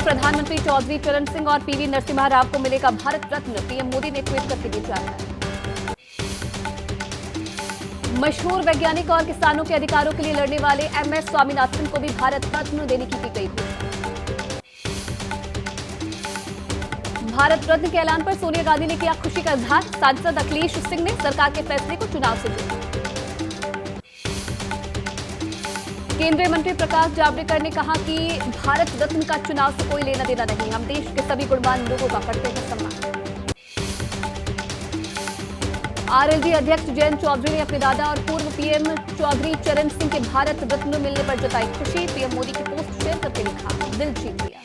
प्रधानमंत्री चौधरी चरण सिंह और पीवी नरसिम्हा राव को मिलेगा भारत रत्न, पीएम मोदी ने ट्वीट करके दी जानकारी। मशहूर वैज्ञानिक और किसानों के अधिकारों के लिए लड़ने वाले एमएस स्वामीनाथन को भी भारत रत्न देने की गई घोषणा। भारत रत्न के ऐलान पर सोनिया गांधी ने किया खुशी का इजहार, सांसद अखिलेश सिंह ने सरकार के फैसले को चुनाव से जोड़ा। केंद्रीय मंत्री प्रकाश जावड़ेकर ने कहा कि भारत रत्न का चुनाव से कोई लेना देना नहीं, हम देश के सभी गुणवान लोगों का करते हैं सम्मान। आरएलडी अध्यक्ष जयंत चौधरी ने अपने दादा और पूर्व पीएम चौधरी चरण सिंह के भारत रत्न मिलने पर जताई खुशी, पीएम मोदी की पोस्ट शेयर करके लिखा, दिल जीत लिया।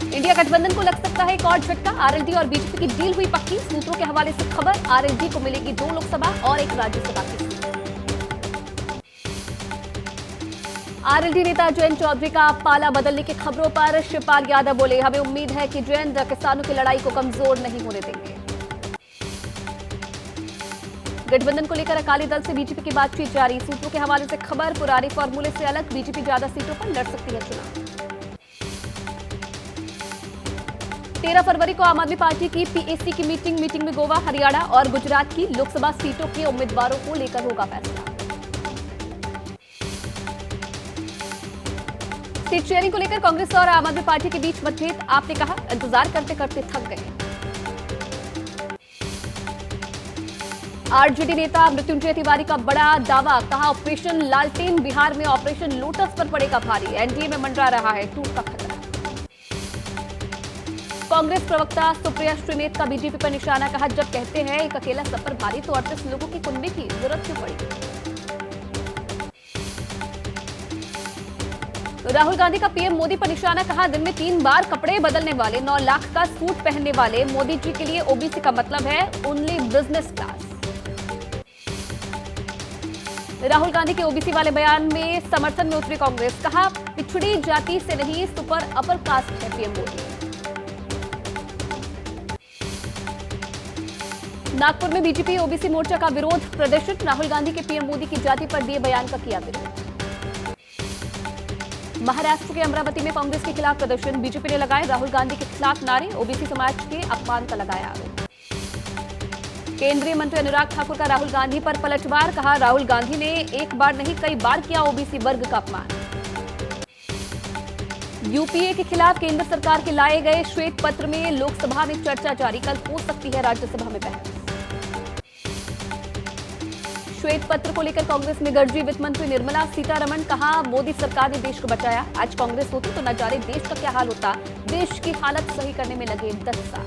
इंडिया गठबंधन को लग सकता है एक और झटका, आरएलडी और बीजेपी की डील हुई पक्की, सूत्रों के हवाले से खबर, आरएलडी को मिलेगी 2 लोकसभा और 1 राज्यसभा की सीट। आरएलडी नेता जयंत चौधरी का पाला बदलने की खबरों पर शिवपाल यादव बोले, हमें उम्मीद है कि जयंत किसानों की लड़ाई को कमजोर नहीं होने देंगे। गठबंधन को लेकर अकाली दल से बीजेपी की बातचीत जारी, सूत्रों के हवाले से खबर, पुराने फॉर्मूले से अलग बीजेपी ज्यादा सीटों पर लड़ सकती है चुनाव। 13 फरवरी को आम आदमी पार्टी की पीएसी की मीटिंग में गोवा, हरियाणा और गुजरात की लोकसभा सीटों के उम्मीदवारों को लेकर होगा फैसला। सीट शेयरिंग को लेकर कांग्रेस और आम आदमी पार्टी के बीच मतभेद, आपने कहा इंतजार करते करते थक गए। आरजेडी नेता मृत्युंजय तिवारी का बड़ा दावा, कहा ऑपरेशन लालटेन बिहार में ऑपरेशन लोटस पर पड़ेगा भारी, एनडीए में मंडरा रहा है टूट का खतरा। कांग्रेस प्रवक्ता सुप्रिया श्रीनेत का बीजेपी पर निशाना, कहा जब कहते हैं एक अकेला सब पर भारी तो 38 लोगों की कुनबे की जरूरत क्यों पड़ी। राहुल गांधी का पीएम मोदी पर निशाना, कहा दिन में 3 बार कपड़े बदलने वाले, 9 लाख का सूट पहनने वाले मोदी जी के लिए ओबीसी का मतलब है only business class. Rahul Gandhi के ओबीसी वाले बयान में समर्थन में उतरी कांग्रेस, कहा पिछड़ी जाति से नहीं सुपर अपर कास्ट है पीएम मोदी। नागपुर में बीजेपी ओबीसी मोर्चा का विरोध प्रदर्शन, राहुल गांधी के पीएम मोदी की जाति पर दिए बयान का किया विरोध। महाराष्ट्र के अमरावती में कांग्रेस के खिलाफ प्रदर्शन, बीजेपी ने लगाए राहुल गांधी के खिलाफ नारे, ओबीसी समाज के अपमान का लगाया आरोप। केंद्रीय मंत्री अनुराग ठाकुर का राहुल गांधी पर पलटवार, कहा राहुल गांधी ने एक बार नहीं कई बार किया ओबीसी वर्ग का अपमान। यूपीए के खिलाफ केंद्र सरकार के लाए गए श्वेत पत्र में लोकसभा में चर्चा जारी, कल हो सकती है राज्यसभा में बहस। श्वेत पत्र को लेकर कांग्रेस में गरजी वित्त मंत्री निर्मला सीतारमण, कहा मोदी सरकार ने देश को बचाया, आज कांग्रेस होती तो न जाने देश का क्या हाल होता, देश की हालत सही करने में लगे 10 साल।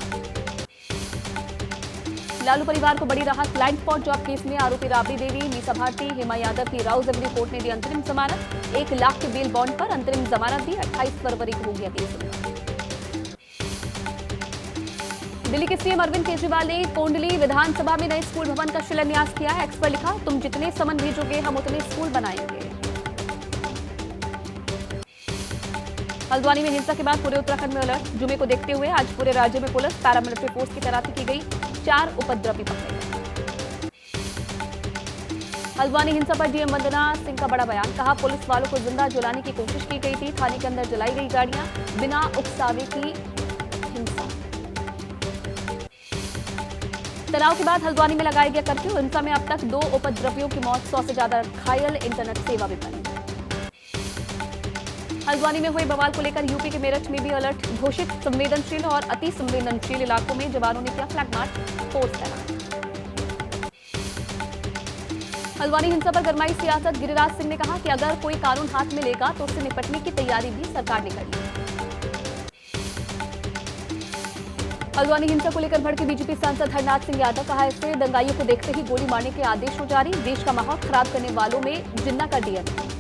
लालू परिवार को बड़ी राहत, फ्लाइंग स्पॉट जॉब केस में आरोपी राबड़ी देवी, मीसा भारती, हेमा यादव की राउज एवेन्यू कोर्ट ने दी अंतरिम जमानत, 1 लाख के बेल बॉन्ड पर अंतरिम जमानत दी, 28 फरवरी को होगी अगली सुनवाई। दिल्ली के सीएम अरविंद केजरीवाल ने कोंडली विधानसभा में नए स्कूल भवन का शिलान्यास किया, एक्स पर लिखा तुम जितने समन भेजोगे हम उतने स्कूल बनाएंगे। हल्द्वानी में हिंसा के बाद पूरे उत्तराखंड में अलर्ट, जुमे को देखते हुए आज पूरे राज्य में पुलिस पैरामिलिट्री फोर्स की तैनाती की गई, 4 उपद्रवी पकड़े गए। हल्द्वानी हिंसा पर डीएम वंदना सिंह का बड़ा बयान, कहा पुलिस वालों को जिंदा जलाने की कोशिश की गई थी, थाने के अंदर जलाई गई गाड़ियां, बिना उकसावे की हिंसा। तनाव के बाद हल्द्वानी में लगाया गया कर्फ्यू, हिंसा में अब तक 2 उपद्रवियों की मौत, 100 से ज्यादा घायल, इंटरनेट सेवा भी बंद। हल्द्वानी में हुए बवाल को लेकर यूपी के मेरठ में भी अलर्ट घोषित, संवेदनशील और अति संवेदनशील इलाकों में जवानों ने किया फ्लैग मार्च, फोर्स तैनात। हल्द्वानी हिंसा पर गरमाई सियासत, गिरिराज सिंह ने कहा कि अगर कोई कानून हाथ में लेगा तो उससे निपटने की तैयारी भी सरकार ने कर ली। हल्द्वानी हिंसा को लेकर भड़के बीजेपी सांसद हरनाथ सिंह यादव, कहा इससे दंगाइयों को देखते ही गोली मारने के आदेश हो जारी, देश का माहौल खराब करने वालों में जिन्ना का डीएनए।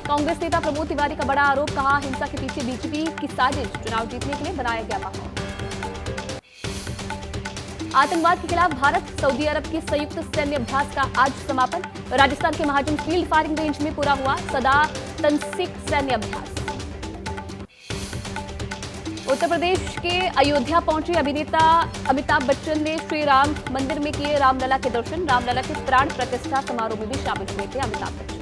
कांग्रेस नेता प्रमोद तिवारी का बड़ा आरोप, कहा हिंसा के पीछे बीजेपी की साजिश, चुनाव जीतने के लिए बनाया गया माहौल। आतंकवाद के खिलाफ भारत सऊदी अरब की संयुक्त सैन्य अभ्यास का आज समापन, राजस्थान के महाजन फील्ड फायरिंग रेंज में पूरा हुआ सदा तनसिक सैन्य अभ्यास। उत्तर प्रदेश के अयोध्या पहुंचे अभिनेता अमिताभ बच्चन ने श्री राम मंदिर में किए रामलला के दर्शन, रामलला के प्राण प्रतिष्ठा समारोह में भी शामिल हुए थे अमिताभ बच्चन।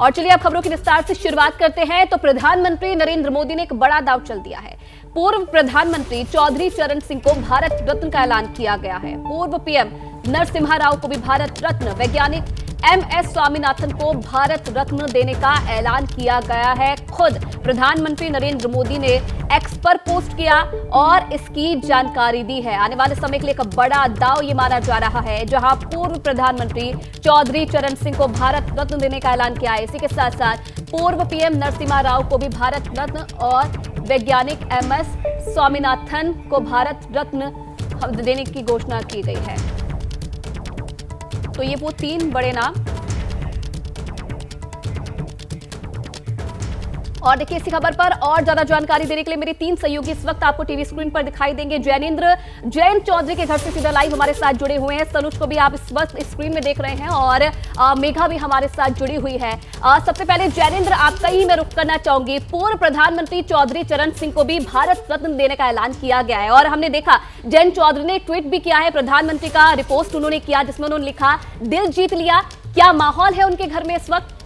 और चलिए अब खबरों की विस्तार से शुरुआत करते हैं। तो प्रधानमंत्री नरेंद्र मोदी ने एक बड़ा दांव चल दिया है। पूर्व प्रधानमंत्री चौधरी चरण सिंह को भारत रत्न का ऐलान किया गया है। पूर्व पीएम नरसिम्हा राव को भी भारत रत्न, वैज्ञानिक एमएस स्वामीनाथन को भारत रत्न देने का ऐलान किया गया है। खुद प्रधानमंत्री नरेंद्र मोदी ने एक्स पर पोस्ट किया और इसकी जानकारी दी है। आने वाले समय के लिए एक बड़ा दांव ये माना जा रहा है, जहां पूर्व प्रधानमंत्री चौधरी चरण सिंह को भारत रत्न देने का ऐलान किया है। इसी के साथ साथ पूर्व पीएम नरसिम्हा राव को भी भारत रत्न और वैज्ञानिक एमएस स्वामीनाथन को भारत रत्न देने की घोषणा की गई है। तो ये वो 3 बड़े नाम। और देखिए इसी खबर पर और ज्यादा जानकारी देने के लिए मेरे 3 सहयोगी इस वक्त आपको टीवी स्क्रीन पर दिखाई देंगे। जयंत चौधरी के घर से सीधा लाइव हमारे साथ जुड़े हुए हैं। सनुज को भी आप इस वक्त स्क्रीन में देख रहे हैं और मेघा भी हमारे साथ जुड़ी हुई है। सबसे पहले जयेंद्र, आपका ही मैं रुख करना चाहूंगी। पूर्व प्रधानमंत्री चौधरी चरण सिंह को भी भारत रत्न देने का ऐलान किया गया है और हमने देखा जयंत चौधरी ने ट्वीट भी किया है, प्रधानमंत्री का रिपोस्ट उन्होंने किया जिसमें उन्होंने लिखा दिल जीत लिया। क्या माहौल है उनके घर में इस वक्त?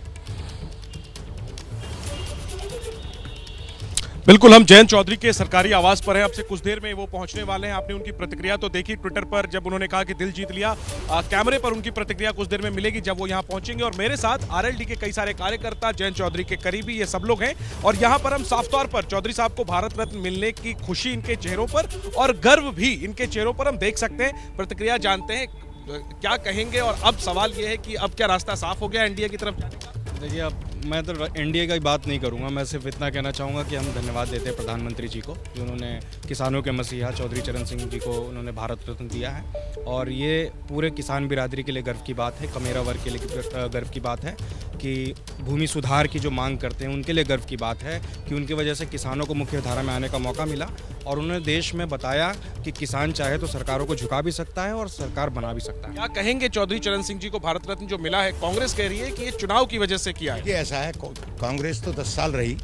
बिल्कुल, हम जयंत चौधरी के सरकारी आवास पर हैं। अब से कुछ देर में वो पहुंचने वाले हैं। आपने उनकी प्रतिक्रिया तो देखी ट्विटर पर, जब उन्होंने कहा कि दिल जीत लिया। कैमरे पर उनकी प्रतिक्रिया कुछ देर में मिलेगी जब वो यहां पहुंचेंगे। और मेरे साथ आरएलडी के कई सारे कार्यकर्ता, जयंत चौधरी के करीबी, ये सब लोग हैं। और यहां पर हम साफ तौर पर चौधरी साहब को भारत रत्न मिलने की खुशी इनके चेहरों पर और गर्व भी इनके चेहरों पर हम देख सकते हैं। प्रतिक्रिया जानते हैं क्या कहेंगे। और अब सवाल ये है कि अब क्या रास्ता साफ हो गया एनडीए की तरफ जाने का? देखिए, अब मैं तो एनडीए की बात नहीं करूंगा। मैं सिर्फ इतना कहना चाहूँगा कि हम धन्यवाद देते हैं प्रधानमंत्री जी को, जो उन्होंने किसानों के मसीहा चौधरी चरण सिंह जी को उन्होंने भारत रत्न दिया है। और ये पूरे किसान बिरादरी के लिए गर्व की बात है, कमेरा वर्ग के लिए गर्व की बात है कि भूमि सुधार की जो मांग करते हैं उनके लिए गर्व की बात है कि उनकी वजह से किसानों को मुख्य धारा में आने का मौका मिला। और उन्होंने देश में बताया कि किसान चाहे तो सरकारों को झुका भी सकता है और सरकार बना भी सकता है। क्या कहेंगे चौधरी चरण सिंह जी को भारत रत्न जो मिला है? कांग्रेस कह रही है कि ये चुनाव की वजह से किया है। ये ऐसा है, कांग्रेस तो 10 साल रही,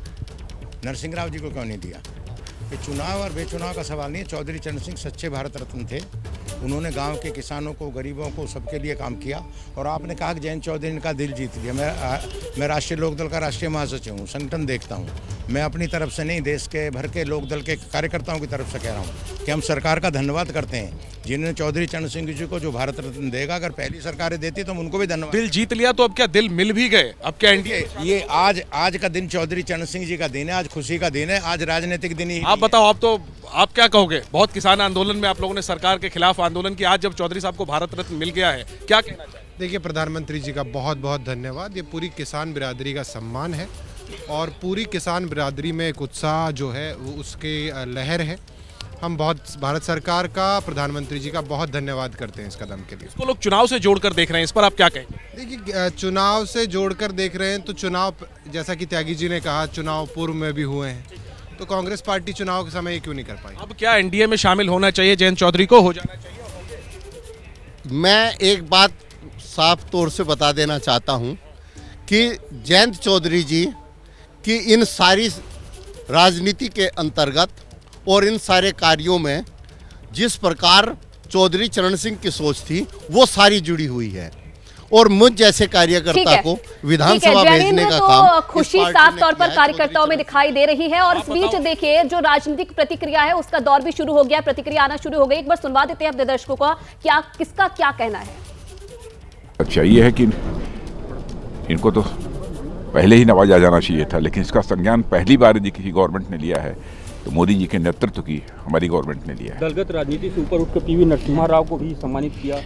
नरसिंह राव जी को क्यों नहीं दिया? ये चुनाव और बेचुनाव का सवाल नहीं है। चौधरी चरण सिंह सच्चे भारत रत्न थे। उन्होंने गांव के किसानों को, गरीबों को, सबके लिए काम किया। और आपने कहा कि जयंत चौधरी ने का दिल जीत लिया। मैं राष्ट्रीय लोकदल का राष्ट्रीय महासचिव हूँ, संगठन देखता हूँ। मैं अपनी तरफ से नहीं, देश के भर के लोकदल के कार्यकर्ताओं की तरफ से कह रहा हूँ कि हम सरकार का धन्यवाद करते हैं जिन्होंने चौधरी चरण सिंह जी को जो भारत रत्न देगा। अगर पहली सरकारें देती तो हम उनको भी धन्यवाद। दिल जीत लिया तो अब क्या दिल मिल भी गए? अब क्या एनडीए? ये आज का दिन चौधरी चरण सिंह जी का दिन है, आज खुशी का दिन है, आज राजनीतिक दिन ही। आप बताओ, आप क्या कहोगे? बहुत किसान आंदोलन में आप लोगों ने सरकार के खिलाफ आंदोलन किया, आज जब चौधरी साहब को भारत रत्न मिल गया है, क्या कहना चाहिए? देखिए, प्रधानमंत्री जी का बहुत बहुत धन्यवाद। ये पूरी किसान बिरादरी का सम्मान है और पूरी किसान बिरादरी में एक उत्साह जो है वो उसके लहर है। हम भारत सरकार का, प्रधानमंत्री जी का बहुत धन्यवाद करते हैं इस कदम के लिए। इसको लोग चुनाव से जोड़कर देख रहे हैं, इस पर आप क्या कहेंगे? देखिए, चुनाव से जोड़कर देख रहे हैं तो चुनाव, जैसा कि त्यागी जी ने कहा, चुनाव पूर्व में भी हुए हैं, तो कांग्रेस पार्टी चुनाव के समय क्यों नहीं कर पाई? अब क्या एनडीए में शामिल होना चाहिए जयंत चौधरी को? हो जाना चाहिए? मैं एक बात साफ तौर से बता देना चाहता हूं कि जयंत चौधरी जी की इन सारी राजनीति के अंतर्गत और इन सारे कार्यों में जिस प्रकार चौधरी चरण सिंह की सोच थी वो सारी जुड़ी हुई है। और मुझ जैसे कार्यकर्ता को विधानसभा भेजने का काम खुशी साफ तौर पर कार्यकर्ताओं में दिखाई दे रही है। और इस बीच देखिए, जो राजनीतिक प्रतिक्रिया है उसका दौर भी शुरू हो गया, प्रतिक्रिया आना शुरू हो गई। एक बार सुनवा देते हैं अपने दर्शकों को, किसका क्या कहना है। अच्छा, ये है कि इनको तो पहले ही नवाजा जाना चाहिए था, लेकिन इसका संज्ञान पहली बार यदि किसी गवर्नमेंट ने लिया है तो मोदी जी के नेतृत्व की हमारी गवर्नमेंट ने लिया है। दलगत राजनीति से ऊपर उठकर पीवी नरसिम्हा राव को भी सम्मानित किया।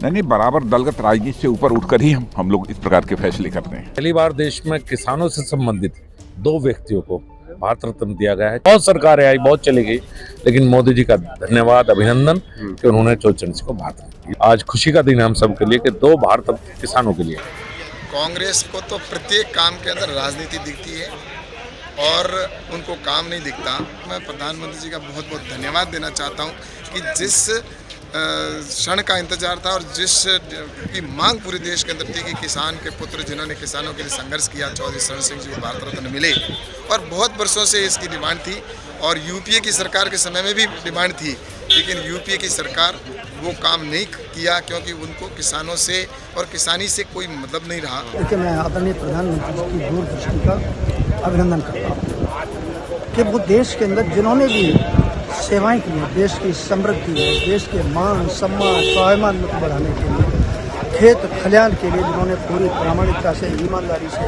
नहीं, बराबर दलगत राजनीति से ऊपर उठकर ही हम लोग इस प्रकार के फैसले करते हैं। पहली बार देश में किसानों से संबंधित 2 व्यक्तियों को भारत रत्न दिया गया है। बहुत सरकारें आई, बहुत चली गई, लेकिन मोदी जी का धन्यवाद, अभिनंदन कि उन्होंने चौधरी चरण सिंह को भारत रत्न दिया। आज खुशी का दिन है हम सबके लिए कि 2 भारत रत्न किसानों के लिए। कांग्रेस को तो प्रत्येक काम के अंदर राजनीति दिखती है और उनको काम नहीं दिखता। मैं प्रधानमंत्री जी का बहुत बहुत धन्यवाद देना चाहता हूँ कि जिस क्षण का इंतजार था और जिस की मांग पूरे देश के अंदर थी कि किसान के पुत्र जिन्होंने किसानों के लिए संघर्ष किया, चौधरी चरण सिंह जी को भारत रत्न मिले। और बहुत वर्षों से इसकी डिमांड थी और यूपीए की सरकार के समय में भी डिमांड थी, लेकिन यूपीए की सरकार वो काम नहीं किया, क्योंकि उनको किसानों से और किसानी से कोई मतलब नहीं रहा। देखिए, मैं आदरणीय प्रधानमंत्री जी की दूरदृष्टि का अभिनंदन करता हूँ कि वो देश के अंदर जिन्होंने भी सेवाएं की हैं, देश की समृद्धि है, देश के मान सम्मान स्वाभिमान को बढ़ाने के लिए, खेत खलियान के लिए जिन्होंने पूरी प्रामाणिकता से ईमानदारी से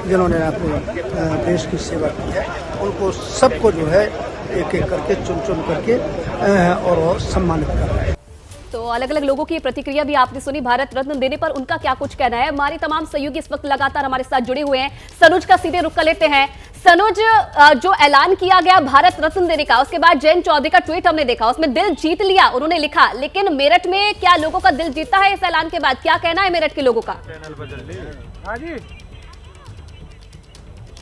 जिन्होंने अपने देश की सेवा की है, उनको सबको जो है एक एक करके चुन करके और सम्मानित कर रहे हैं। तो अलग अलग लोगों की प्रतिक्रिया भी आपने सुनी भारत रत्न देने पर उनका क्या कुछ कहना है। हमारे तमाम सहयोगी इस वक्त लगातार हमारे साथ जुड़े हुए हैं। सनुज का सीधे रुख कर लेते हैं। सनुज, जो ऐलान किया गया भारत रत्न देने का, उसके बाद जयंत चौधरी का ट्वीट हमने देखा, उसमें दिल जीत लिया उन्होंने लिखा, लेकिन मेरठ में क्या लोगों का दिल जीता है इस ऐलान के बाद? क्या कहना है मेरठ के लोगों का?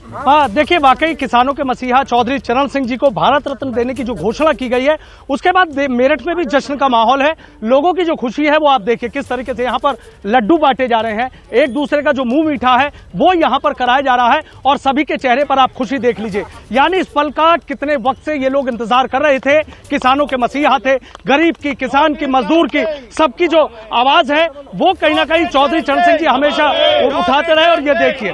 हाँ, देखिए, वाकई किसानों के मसीहा चौधरी चरण सिंह जी को भारत रत्न देने की जो घोषणा की गई है, उसके बाद मेरठ में भी जश्न का माहौल है। लोगों की जो खुशी है वो आप देखिए किस तरीके से यहाँ पर लड्डू बांटे जा रहे हैं, एक दूसरे का जो मुंह मीठा है वो यहाँ पर कराया जा रहा है और सभी के चेहरे पर आप खुशी देख लीजिए। यानी इस पल का कितने वक्त से ये लोग इंतजार कर रहे थे। किसानों के मसीहा थे, गरीब की, किसान की, मजदूर की, सबकी जो आवाज है वो कहीं ना कहीं चौधरी चरण सिंह जी हमेशा उठाते रहे। और ये देखिए,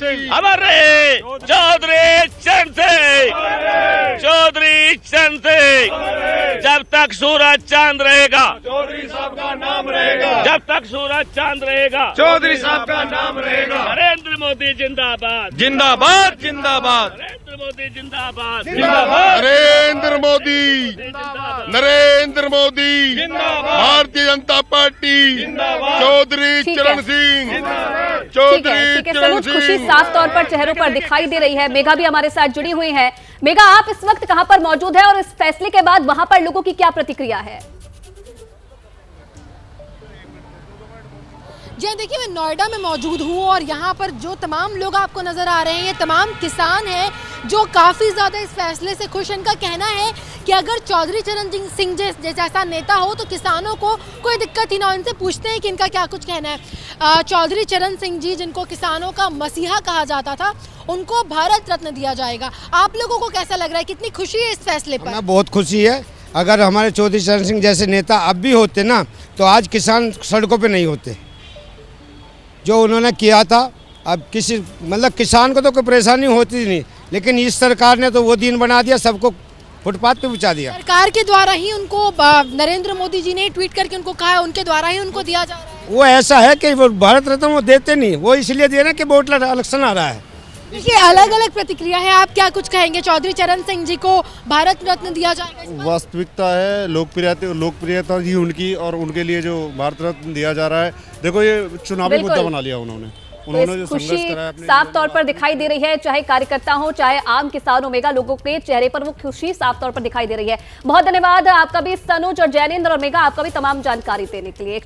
अमर रहे चौधरी चरण सिंह, चौधरी चरण सिंह। जब तक सूरज चांद रहेगा चौधरी साहब का नाम रहेगा, जब तक सूरज चांद रहेगा चौधरी साहब का नाम रहेगा। नरेंद्र मोदी जिंदाबाद, जिंदाबाद, जिंदाबाद। नरेंद्र मोदी जिंदाबाद, जिंदाबाद। नरेंद्र मोदी, नरेंद्र मोदी, भारतीय जनता पार्टी, चौधरी चरण सिंह, चौधरी चरण सिंह। खुशी साफ तौर पर चेहरों पर दिखाई दे रही है। मेघा भी हमारे साथ जुड़ी हुई है। मेघा, आप इस वक्त कहां पर मौजूद है और इस फैसले के बाद वहां पर लोगों की क्या प्रतिक्रिया है? जी देखिए, मैं नोएडा में मौजूद हूँ और यहाँ पर जो तमाम लोग आपको नज़र आ रहे हैं, ये तमाम किसान हैं जो काफ़ी ज़्यादा इस फैसले से खुश हैं। इनका कहना है कि अगर चौधरी चरण सिंह जैसा नेता हो तो किसानों को कोई दिक्कत ही ना। इनसे पूछते हैं कि इनका क्या कुछ कहना है। चौधरी चरण सिंह जी, जिनको किसानों का मसीहा कहा जाता था, उनको भारत रत्न दिया जाएगा। आप लोगों को कैसा लग रहा है, कितनी खुशी है इस फैसले पर? बहुत खुशी है। अगर हमारे चौधरी चरण सिंह जैसे नेता अब भी होते ना, तो आज किसान सड़कों पर नहीं होते। जो उन्होंने किया था, अब किसी मतलब किसान को तो कोई परेशानी होती नहीं, लेकिन इस सरकार ने तो वो दिन बना दिया, सबको फुटपाथ पे पहुंचा दिया। सरकार के द्वारा ही उनको, नरेंद्र मोदी जी ने ट्वीट करके उनको कहा, उनके द्वारा ही उनको दिया जा रहा है। वो ऐसा है कि वो भारत रत्न वो देते नहीं, वो इसलिए दे रहे हैं कि वोट इलेक्शन आ रहा है। देखिए, अलग अलग प्रतिक्रिया है। आप क्या कुछ कहेंगे? चौधरी चरण सिंह जी को भारत रत्न दिया जाएगा? वास्तविकता है, लोकप्रियता जी उनकी, और उनके लिए जो भारत रत्न दिया जा रहा है, देखो ये चुनावी मुद्दा बना लिया उन्होंने जो संघर्ष कराया अपने साफ तौर पर दिखाई दे रही है। चाहे कार्यकर्ता हो, चाहे आम किसान हो, मेगा लोगों के चेहरे पर वो खुशी साफ तौर पर दिखाई दे रही है। बहुत धन्यवाद आपका भी सनुज और जैनेंद्र, और मेगा आपका भी तमाम जानकारी देने के लिए।